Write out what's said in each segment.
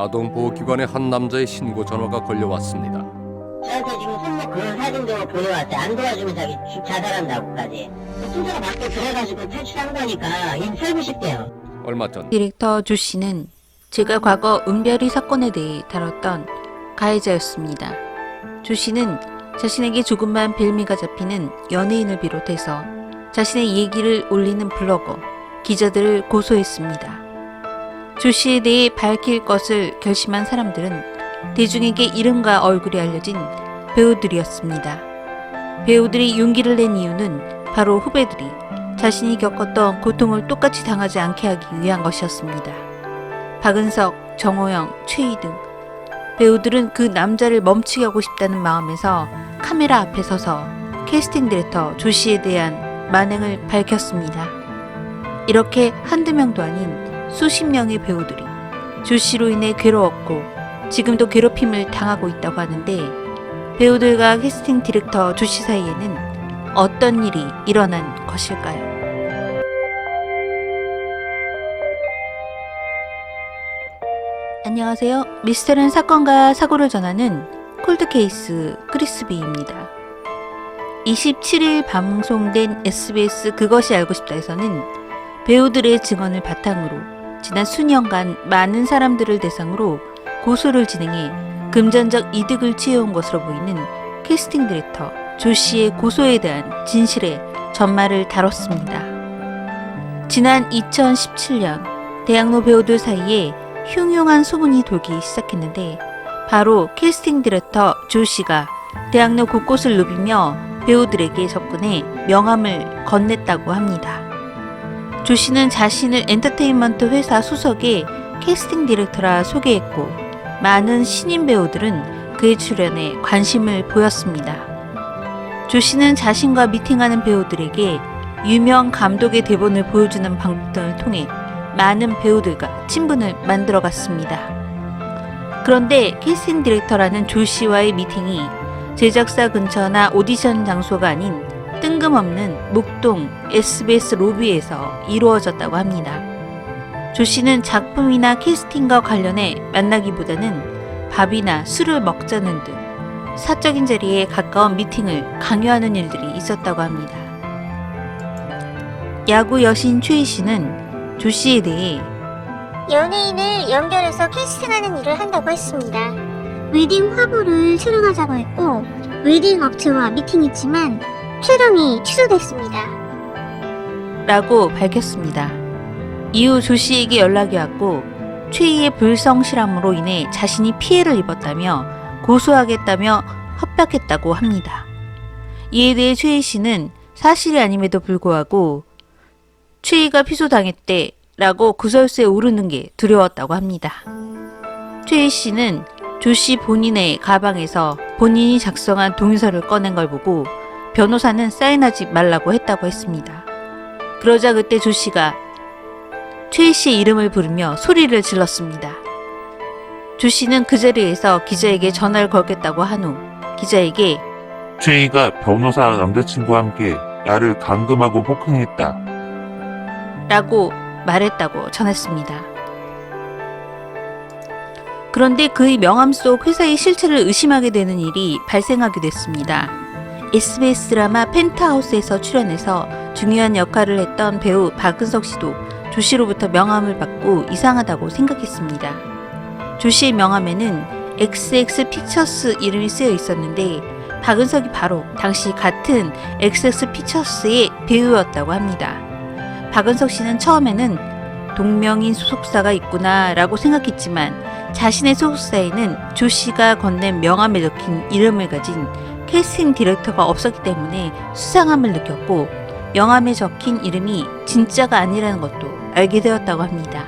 아동보호기관의 한 남자의 신고 전화가 걸려왔습니다. 저한테 지금 손목 그런 사진도 보내왔어요. 안 도와주면 자기 자살한다고까지. 순서가 맞게 그래가지고 탈출한 거니까 이 살고 싶대요. 얼마 전 디렉터 조 씨는 제가 과거 은별이 사건에 대해 다뤘던 가해자였습니다. 조 씨는 자신에게 조금만 빌미가 잡히는 연예인을 비롯해서 자신의 얘기를 올리는 블로거, 기자들을 고소했습니다. 조 씨에 대해 밝힐 것을 결심한 사람들은 대중에게 이름과 얼굴이 알려진 배우들이었습니다. 배우들이 용기를 낸 이유는 바로 후배들이 자신이 겪었던 고통을 똑같이 당하지 않게 하기 위한 것이었습니다. 박은석, 정호영, 최희 등 배우들은 그 남자를 멈추게 하고 싶다는 마음에서 카메라 앞에 서서 캐스팅 디렉터 조 씨에 대한 만행을 밝혔습니다. 이렇게 한두 명도 아닌 수십 명의 배우들이 조 씨로 인해 괴로웠고 지금도 괴롭힘을 당하고 있다고 하는데, 배우들과 캐스팅 디렉터 조 씨 사이에는 어떤 일이 일어난 것일까요? 안녕하세요. 미스터리한 사건과 사고를 전하는 콜드케이스 크리스비입니다. 27일 방송된 SBS 그것이 알고 싶다에서는 배우들의 증언을 바탕으로 지난 수년간 많은 사람들을 대상으로 고소를 진행해 금전적 이득을 취해온 것으로 보이는 캐스팅 디렉터 조 씨의 고소에 대한 진실의 전말을 다뤘습니다. 지난 2017년 대학로 배우들 사이에 흉흉한 소문이 돌기 시작했는데, 바로 캐스팅 디렉터 조 씨가 대학로 곳곳을 누비며 배우들에게 접근해 명함을 건넸다고 합니다. 조 씨는 자신을 엔터테인먼트 회사 소속의 캐스팅 디렉터라 소개했고, 많은 신인 배우들은 그의 출연에 관심을 보였습니다. 조 씨는 자신과 미팅하는 배우들에게 유명 감독의 대본을 보여주는 방법들을 통해 많은 배우들과 친분을 만들어갔습니다. 그런데 캐스팅 디렉터라는 조 씨와의 미팅이 제작사 근처나 오디션 장소가 아닌 뜬금없는 목동 SBS 로비에서 이루어졌다고 합니다. 조 씨는 작품이나 캐스팅과 관련해 만나기보다는 밥이나 술을 먹자는 등 사적인 자리에 가까운 미팅을 강요하는 일들이 있었다고 합니다. 야구 여신 최희 씨는 조 씨에 대해 연예인을 연결해서 캐스팅하는 일을 한다고 했습니다. 웨딩 화보를 촬영하자고 했고, 웨딩 업체와 미팅했지만 촬영이 취소됐습니다. 라고 밝혔습니다. 이후 조 씨에게 연락이 왔고, 최희의 불성실함으로 인해 자신이 피해를 입었다며 고소하겠다며 협박했다고 합니다. 이에 대해 최희 씨는 사실이 아님에도 불구하고 최희가 피소당했대 라고 구설수에 오르는 게 두려웠다고 합니다. 최희 씨는 조 씨 본인의 가방에서 본인이 작성한 동의서를 꺼낸 걸 보고 변호사는 사인하지 말라고 했다고 했습니다. 그러자 그때 조 씨가 최희 씨의 이름을 부르며 소리를 질렀습니다. 조 씨는 그 자리에서 기자에게 전화를 걸겠다고 한 후 기자에게 최희가 변호사 남자친구와 함께 나를 감금하고 폭행했다 라고 말했다고 전했습니다. 그런데 그의 명함 속 회사의 실체를 의심하게 되는 일이 발생하게 됐습니다. SBS 드라마 펜트하우스에서 출연해서 중요한 역할을 했던 배우 박은석 씨도 조 씨로부터 명함을 받고 이상하다고 생각했습니다. 조 씨의 명함에는 XX 피처스 이름이 쓰여 있었는데, 박은석이 바로 당시 같은 XX 피처스의 배우였다고 합니다. 박은석 씨는 처음에는 동명인 소속사가 있구나 라고 생각했지만, 자신의 소속사에는 조 씨가 건넨 명함에 적힌 이름을 가진 캐스팅 디렉터가 없었기 때문에 수상함을 느꼈고, 명함에 적힌 이름이 진짜가 아니라는 것도 알게 되었다고 합니다.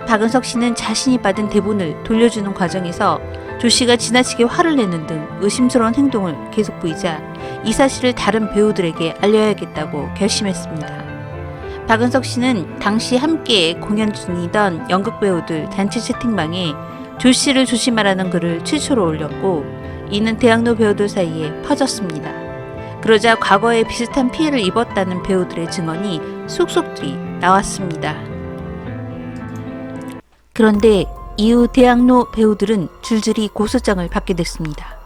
박은석 씨는 자신이 받은 대본을 돌려주는 과정에서 조 씨가 지나치게 화를 내는 등 의심스러운 행동을 계속 보이자 이 사실을 다른 배우들에게 알려야겠다고 결심했습니다. 박은석 씨는 당시 함께 공연 중이던 연극 배우들 단체 채팅방에 조 씨를 조심하라는 글을 최초로 올렸고, 이는 대학로 배우들 사이에 퍼졌습니다. 그러자 과거에 비슷한 피해를 입었다는 배우들의 증언이 속속들이 나왔습니다. 그런데 이후 대학로 배우들은 줄줄이 고소장을 받게 됐습니다.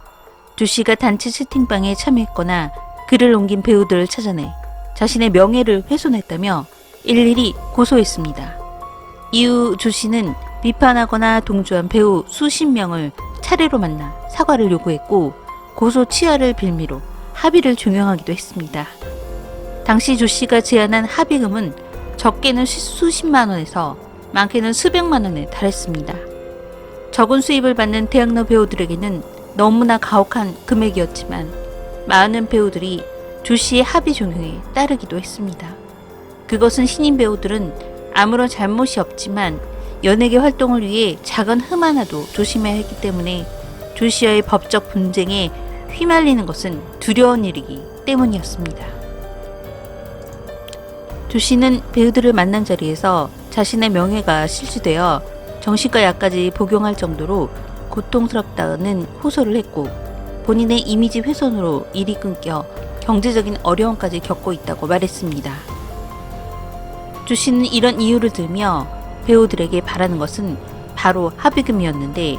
조 씨가 단체 채팅방에 참여했거나 글을 옮긴 배우들을 찾아내 자신의 명예를 훼손했다며 일일이 고소했습니다. 이후 조 씨는 비판하거나 동조한 배우 수십 명을 차례로 만나 사과를 요구했고 고소 취하를 빌미로 합의를 종용하기도 했습니다. 당시 조 씨가 제안한 합의금은 적게는 수십만 원에서 많게는 수백만 원에 달했습니다. 적은 수입을 받는 대학로 배우들에게는 너무나 가혹한 금액이었지만 많은 배우들이 조 씨의 합의 종용에 따르기도 했습니다. 그것은 신인 배우들은 아무런 잘못이 없지만 연예계 활동을 위해 작은 흠 하나도 조심해야 했기 때문에 조 씨와의 법적 분쟁에 휘말리는 것은 두려운 일이기 때문이었습니다. 조 씨는 배우들을 만난 자리에서 자신의 명예가 실추되어 정신과 약까지 복용할 정도로 고통스럽다는 호소를 했고 본인의 이미지 훼손으로 일이 끊겨 경제적인 어려움까지 겪고 있다고 말했습니다. 조 씨는 이런 이유를 들며 배우들에게 바라는 것은 바로 합의금이었는데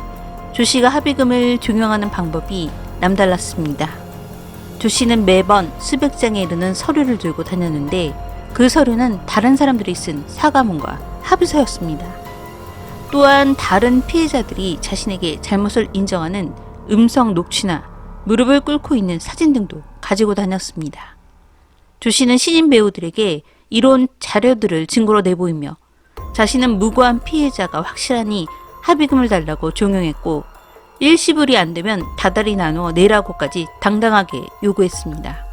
조 씨가 합의금을 종용하는 방법이 남달랐습니다. 조 씨는 매번 수백 장에 이르는 서류를 들고 다녔는데 그 서류는 다른 사람들이 쓴 사과문과 합의서였습니다. 또한 다른 피해자들이 자신에게 잘못을 인정하는 음성 녹취나 무릎을 꿇고 있는 사진 등도 가지고 다녔습니다. 조 씨는 신인 배우들에게 이런 자료들을 증거로 내보이며 자신은 무고한 피해자가 확실하니 합의금을 달라고 종용했고 일시불이 안 되면 다달이 나누어 내라고까지 당당하게 요구했습니다.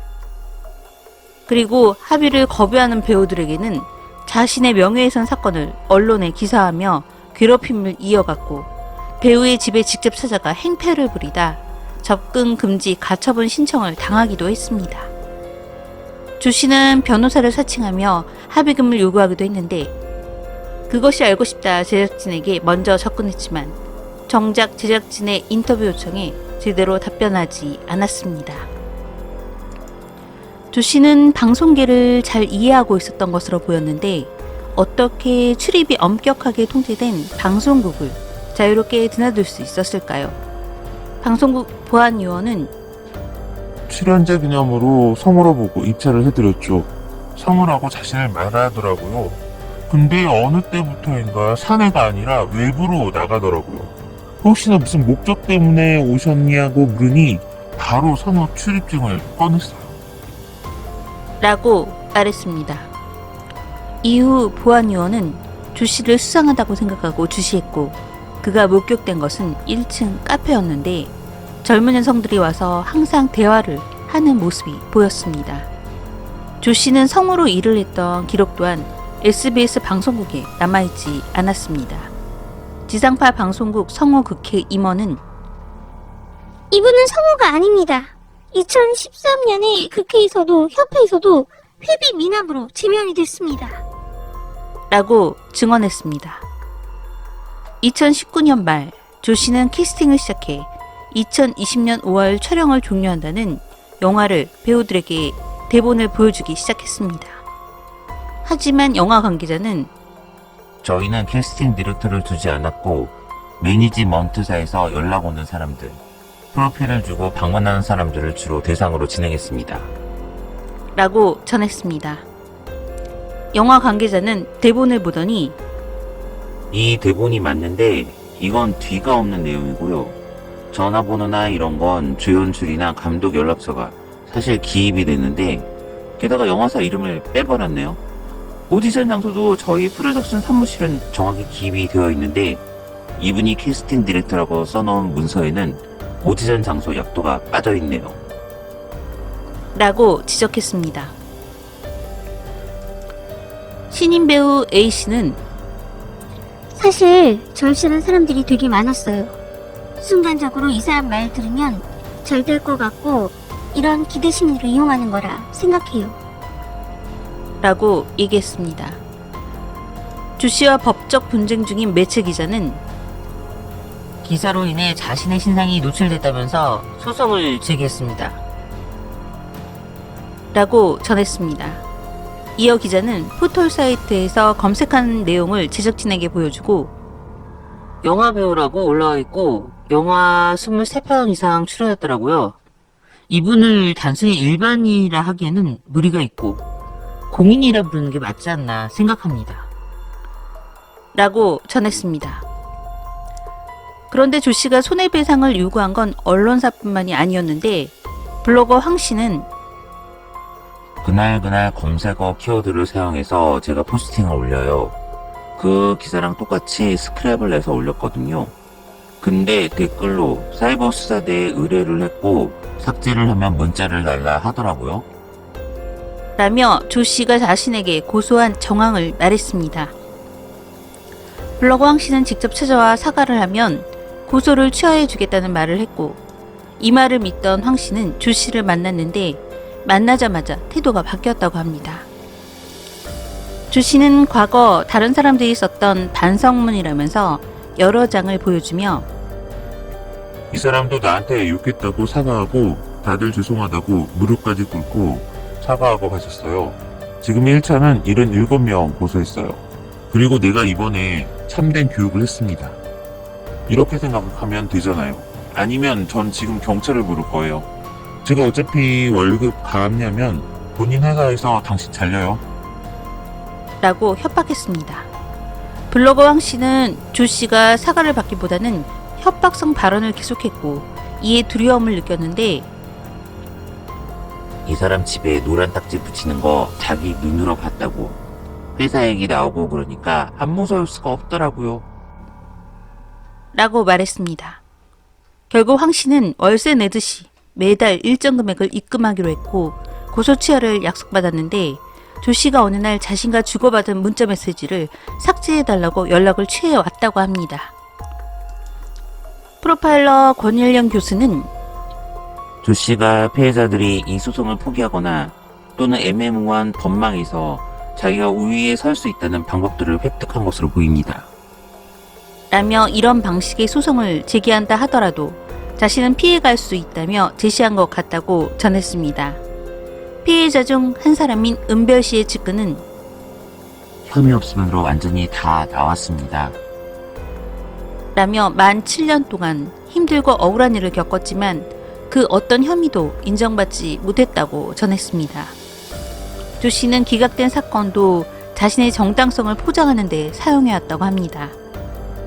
그리고 합의를 거부하는 배우들에게는 자신의 명예훼손 사건을 언론에 기사하며 괴롭힘을 이어갔고 배우의 집에 직접 찾아가 행패를 부리다 접근 금지 가처분 신청을 당하기도 했습니다. 조 씨는 변호사를 사칭하며 합의금을 요구하기도 했는데 그것이 알고 싶다 제작진에게 먼저 접근했지만 정작 제작진의 인터뷰 요청에 제대로 답변하지 않았습니다. 조 씨는 방송계를 잘 이해하고 있었던 것으로 보였는데 어떻게 출입이 엄격하게 통제된 방송국을 자유롭게 드나들 수 있었을까요? 방송국 보안요원은 출연자 기념으로 성우로 보고 입찰을 해드렸죠. 성우라고 자신을 말하더라고요. 근데 어느 때부터인가 사내가 아니라 외부로 나가더라고요. 혹시나 무슨 목적 때문에 오셨냐고 물으니 바로 성우 출입증을 꺼냈어요. 라고 말했습니다. 이후 보안요원은 조 씨를 수상하다고 생각하고 주시했고 그가 목격된 것은 1층 카페였는데 젊은 여성들이 와서 항상 대화를 하는 모습이 보였습니다. 조 씨는 성우로 일을 했던 기록 또한 SBS 방송국에 남아있지 않았습니다. 지상파 방송국 성우 국회 임원은 이분은 성우가 아닙니다. 2013년에 국회에서도 협회에서도 회비 미납으로 제명이 됐습니다. 라고 증언했습니다. 2019년 말 조 씨는 캐스팅을 시작해 2020년 5월 촬영을 종료한다는 영화를 배우들에게 대본을 보여주기 시작했습니다. 하지만 영화 관계자는 저희는 캐스팅 디렉터를 두지 않았고 매니지먼트사에서 연락 오는 사람들, 프로필을 주고 방문하는 사람들을 주로 대상으로 진행했습니다. 라고 전했습니다. 영화 관계자는 대본을 보더니 이 대본이 맞는데 이건 뒤가 없는 내용이고요. 전화번호나 이런 건 조연출이나 감독 연락처가 사실 기입이 됐는데 게다가 영화사 이름을 빼버렸네요. 오디션 장소도 저희 프로덕션 사무실은 정확히 기입이 되어 있는데 이분이 캐스팅 디렉터라고 써놓은 문서에는 오디션 장소 약도가 빠져있네요. 라고 지적했습니다. 신인 배우 A씨는 사실 절실한 사람들이 되게 많았어요. 순간적으로 이 사람 말 들으면 잘 될 것 같고 이런 기대 심리를 이용하는 거라 생각해요. 라고 얘기했습니다. 조 씨와 법적 분쟁 중인 매체 기자는 기사로 인해 자신의 신상이 노출됐다면서 소송을 제기했습니다. 라고 전했습니다. 이어 기자는 포털 사이트에서 검색한 내용을 제작진에게 보여주고 영화 배우라고 올라와 있고 영화 23편 이상 출연했더라고요. 이분을 단순히 일반인이라 하기에는 무리가 있고 공인이라 부르는 게 맞지 않나 생각합니다. 라고 전했습니다. 그런데 조 씨가 손해배상을 요구한 건 언론사뿐만이 아니었는데 블로거 황 씨는 그날 검색어 키워드를 사용해서 제가 포스팅을 올려요. 그 기사랑 똑같이 스크랩을 내서 올렸거든요. 근데 댓글로 사이버 수사대에 의뢰를 했고 삭제를 하면 문자를 달라 하더라고요. 라며 조 씨가 자신에게 고소한 정황을 말했습니다. 블로거 황 씨는 직접 찾아와 사과를 하면 고소를 취하해 주겠다는 말을 했고 이 말을 믿던 황 씨는 조 씨를 만났는데 만나자마자 태도가 바뀌었다고 합니다. 조 씨는 과거 다른 사람들이 썼던 반성문이라면서 여러 장을 보여주며 이 사람도 나한테 욕했다고 사과하고 다들 죄송하다고 무릎까지 꿇고 사과하고 가셨어요. 지금 1차는 77명 고소했어요. 그리고 내가 이번에 참된 교육을 했습니다. 이렇게 생각하면 되잖아요. 아니면 전 지금 경찰을 부를 거예요. 제가 어차피 월급 가압냐면 본인 회사에서 당신 잘려요. 라고 협박했습니다. 블로거 황 씨는 조 씨가 사과를 받기보다는 협박성 발언을 계속했고 이에 두려움을 느꼈는데 이 사람 집에 노란 딱지 붙이는 거 자기 눈으로 봤다고. 회사 얘기 나오고 그러니까 안 무서울 수가 없더라고요. 라고 말했습니다. 결국 황 씨는 월세 내듯이 매달 일정 금액을 입금하기로 했고 고소 취하를 약속받았는데 조 씨가 어느 날 자신과 주고받은 문자 메시지를 삭제해달라고 연락을 취해왔다고 합니다. 프로파일러 권일영 교수는 조 씨가 피해자들이 이 소송을 포기하거나 또는 애매모호한 법망에서 자기가 우위에 설 수 있다는 방법들을 획득한 것으로 보입니다. 라며 이런 방식의 소송을 제기한다 하더라도 자신은 피해갈 수 있다며 제시한 것 같다고 전했습니다. 피해자 중 한 사람인 은별 씨의 측근은 혐의 없음으로 완전히 다 나왔습니다. 라며 만 7년 동안 힘들고 억울한 일을 겪었지만 그 어떤 혐의도 인정받지 못했다고 전했습니다. 조 씨는 기각된 사건도 자신의 정당성을 포장하는 데 사용해왔다고 합니다.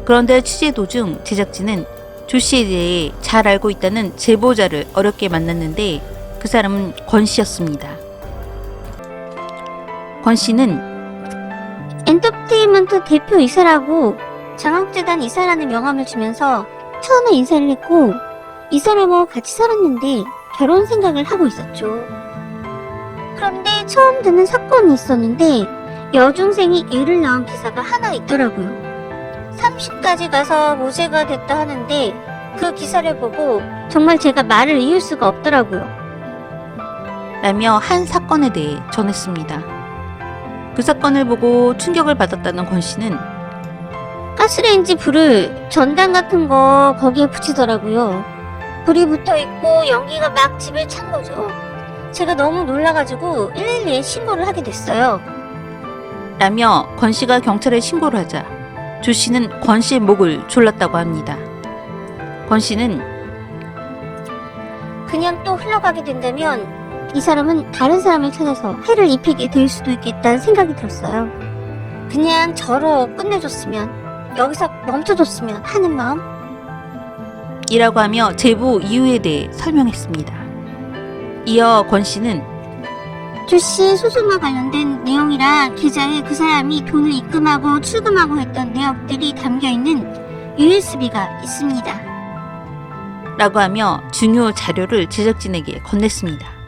그런데 취재 도중 제작진은 조 씨에 대해 잘 알고 있다는 제보자를 어렵게 만났는데 그 사람은 권 씨였습니다. 권 씨는 엔터테인먼트 대표 이사라고 장학재단 이사라는 명함을 주면서 처음에 인사를 했고 이 사람하고 같이 살았는데 결혼 생각을 하고 있었죠. 그런데 처음 듣는 사건이 있었는데 여중생이 일을 낳은 기사가 하나 있더라고요. 30까지 가서 무죄가 됐다 하는데 그 기사를 보고 정말 제가 말을 이을 수가 없더라고요. 라며 한 사건에 대해 전했습니다. 그 사건을 보고 충격을 받았다는 권 씨는 가스레인지 불을 전단 같은 거 거기에 붙이더라고요. 불이 붙어있고 연기가 막 집을 찬 거죠. 제가 너무 놀라가지고 112에 신고를 하게 됐어요. 라며 권 씨가 경찰에 신고를 하자 조 씨는 권 씨의 목을 졸랐다고 합니다. 권 씨는 그냥 또 흘러가게 된다면 이 사람은 다른 사람을 찾아서 해를 입히게 될 수도 있겠다는 생각이 들었어요. 그냥 저로 끝내줬으면, 여기서 멈춰줬으면 하는 마음? 이라고 하며 제보 이유에 대해 설명했습니다. 이어 권 씨는 조씨 소송과 관련된 내용이랑 계좌에 그 사람이 돈을 입금하고 출금하고 했던 내역들이 담겨있는 USB가 있습니다. 라고 하며 중요 자료를 제작진에게 건넸습니다.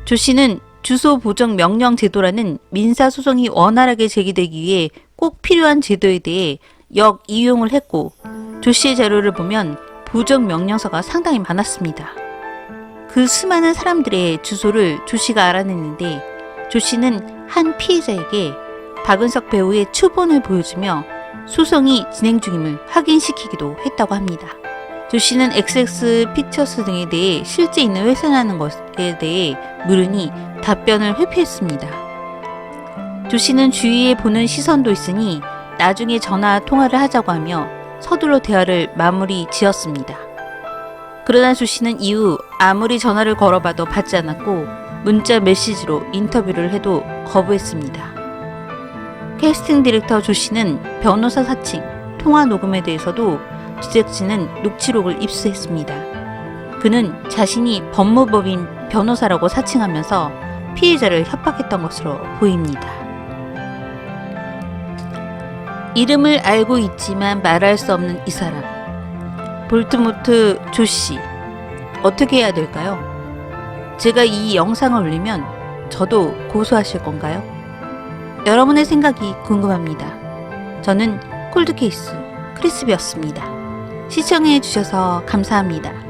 조 씨는 주소 보정 명령 제도라는 민사소송이 원활하게 제기되기 위해 꼭 필요한 제도에 대해 역이용을 했고 조 씨의 자료를 보면 보정 명령서가 상당히 많았습니다. 그 수많은 사람들의 주소를 조 씨가 알아냈는데 조 씨는 한 피해자에게 박은석 배우의 추본을 보여주며 소송이 진행 중임을 확인시키기도 했다고 합니다. 조 씨는 XX 피처스 등에 대해 실제 있는 회사라는 것에 대해 물으니 답변을 회피했습니다. 조 씨는 주위에 보는 시선도 있으니 나중에 전화 통화를 하자고 하며 서둘러 대화를 마무리 지었습니다. 그러나 조 씨는 이후 아무리 전화를 걸어봐도 받지 않았고 문자 메시지로 인터뷰를 해도 거부했습니다. 캐스팅 디렉터 조 씨는 변호사 사칭, 통화 녹음에 대해서도 제작진은 녹취록을 입수했습니다. 그는 자신이 법무법인 변호사라고 사칭하면서 피해자를 협박했던 것으로 보입니다. 이름을 알고 있지만 말할 수 없는 이 사람. 볼트모트 조 씨, 어떻게 해야 될까요? 제가 이 영상을 올리면 저도 고소하실 건가요? 여러분의 생각이 궁금합니다. 저는 콜드케이스 크리스비였습니다. 시청해 주셔서 감사합니다.